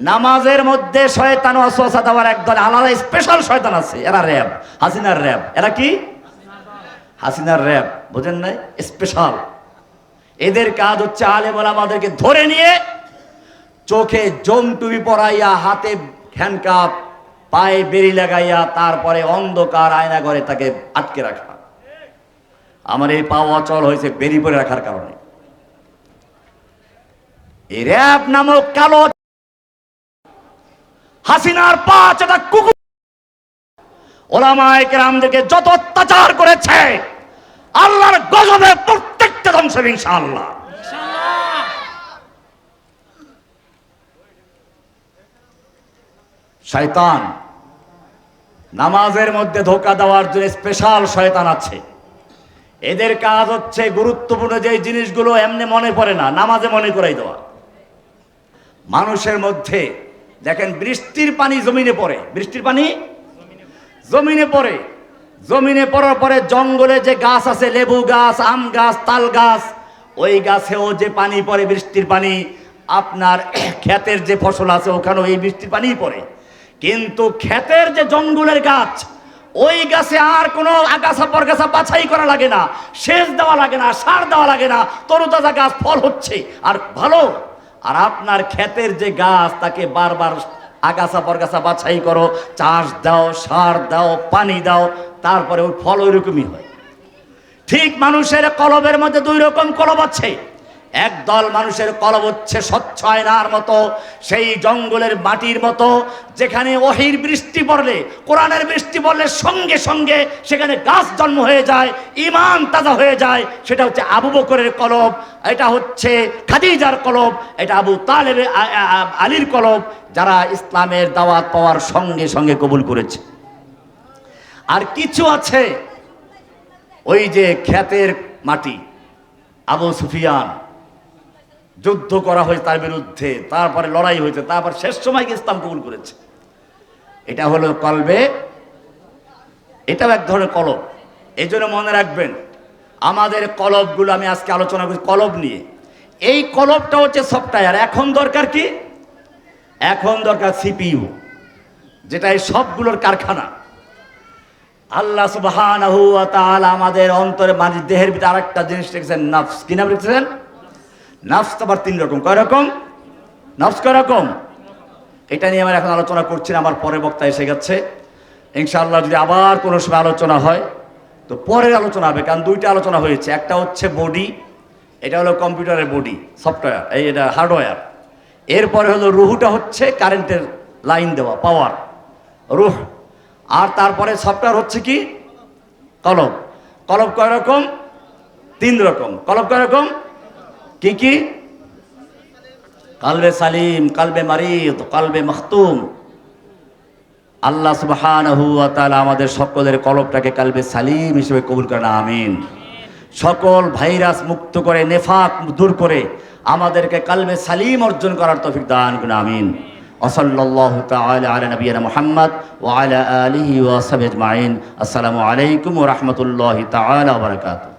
নামাজের মধ্যে শয়তান ওয়াসওয়াসা দেওয়ার একদল আলাদা স্পেশাল শয়তান আছে, এরা র্যাব, হাসিনার র্যাব। এরা কি? হাসিনার র্যাব, বুঝেন নাই? স্পেশাল। এদের কাজ হচ্ছে আলেম ওলামাদেরকে ধরে নিয়ে চোখে জমটুপি পরাইয়া, হাতে হ্যান্ডকাপ, পায়ে বেড়ি লাগাইয়া, তারপরে অন্ধকার আয়না ঘরে তাকে আটকে রাখা। আমার এই পা অচল হয়েছে বেরি পরে রাখার কারণে। এই র্যাব নামক কালো হাসিনার পা চাটা কুকুর ওলামায়ে কেরামদেরকে যত অত্যাচার করেছে, আল্লাহর গজবে প্রত্যেকটা ধ্বংস হবে ইনশাআল্লাহ। শয়তান নামাজের মধ্যে ধোঁকা দেওয়ার জন্য স্পেশাল শয়তান আছে। এদের কাজ হচ্ছে গুরুত্বপূর্ণ যে জিনিসগুলো এমনি মনে পড়ে না, নামাজে মনে করাই দেওয়া। মানুষের মধ্যে দেখেন বৃষ্টির পানি জমিনে পড়ে, বৃষ্টির পানি জমিনে পড়ে, জমিনে পড়ার পরে জঙ্গলে যে গাছ আছে, লেবু গাছ, আম গাছ, তাল গাছ, ওই গাছেও যে পানি পড়ে বৃষ্টির পানি, আপনার ক্ষেতের যে ফসল আছে ওখানেও এই বৃষ্টির পানি পড়ে। কিন্তু ক্ষেতের যে জঙ্গলের গাছ, ওই গাছে আর কোনো আগাছা পরগাছা বাছাই করা লাগে না, সেচ দেওয়া লাগে না, সার দেওয়া লাগে না, তরুতাজা গাছ ফল হচ্ছে আর ভালো। আর আপনার ক্ষেতের যে গাছ, তাকে বারবার আগাছা পরগাছা বাছাই করো, চাষ দাও, সার দাও, পানি দাও, তারপরে ওই ফল ওই রকমই হয়। ঠিক মানুষের কলবের মধ্যে দুই রকম কলব আছে। একদল মানুষের কলব হচ্ছে স্বচ্ছ আয়নার মতো, সেই জঙ্গলের মাটির মতো, যেখানে ওহীর বৃষ্টি পড়লে, কোরআনের বৃষ্টি পড়লে সঙ্গে সঙ্গে সেখানে গাছ জন্ম হয়ে যায়, ঈমান তাজা হয়ে যায়। সেটা হচ্ছে আবু বকরের কলব, এটা হচ্ছে খাদিজার কলব, এটা আবু তালেব আলীর কলব, যারা ইসলামের দাওয়াত পাওয়ার সঙ্গে সঙ্গে কবুল করেছে। আর কিছু আছে ওই যে ক্ষেতের মাটি, আবু সুফিয়ান যুদ্ধ করা হয়েছে তার বিরুদ্ধে, তারপরে লড়াই হয়েছে, তারপর শেষ সময় ইসলাম কবুল করেছে। এটা হলো কলবে, এটাও এক ধরনের কলব। এই জন্য মনে রাখবেন, আমাদের কলবগুলো, আমি আজকে আলোচনা করছি কলব নিয়ে। এই কলবটা হচ্ছে সফটওয়্যার। এখন দরকার কি? এখন দরকার সিপিইউ, যেটা এই সবগুলোর কারখানা। আল্লাহ সুবহানাহু ওয়া তাআলা আমাদের অন্তরে, মানে দেহের ভিতরে আরেকটা জিনিস রেখেছেন, নফস। কি নাম রেখেছেন? নফস। তো আবার তিন রকম। কয় রকম? নফস কয় রকম? এটা নিয়ে আমার এখন আলোচনা করছি না, আমার পরের বক্তা এসে গেছে। ইনশাআল্লাহ যদি আবার কোনো সময় আলোচনা হয় তো পরের আলোচনা হবে, কারণ দুইটা আলোচনা হয়েছে। একটা হচ্ছে বডি, এটা হলো কম্পিউটারের বডি, সফটওয়্যার, এই এটা হার্ডওয়্যার। এরপরে হলো রুহুটা হচ্ছে কারেন্টের লাইন দেওয়া, পাওয়ার, রুহ। আর তারপরে সফটওয়্যার হচ্ছে কি? কলব। কলব কয় রকম? তিন রকম। কলব কয় রকম? কি কি? কালবে সালিম, কালবে মারিদ, কালবে মখতুম। আল্লাহ সুবহানাহু ওয়া তাআলা আমাদের সকলের কলবটাকে কালবে সালিম হিসেবে কবুল করেন, আমিন। সকল ভাইরাস মুক্ত করে, নেফাক দূর করে আমাদেরকে কালবে সালিম অর্জন করার তৌফিক দান করুন, আমিন। ওয়াসাল্লাল্লাহু তাআলা আলা নবিয়িনা মুহাম্মদ ওয়া আলা আলিহি ওয়া সাহবিহি আজমাইন। আসসালামু আলাইকুম ওয়া রাহমাতুল্লাহি তাআলা ওয়া বারাকাতুহু।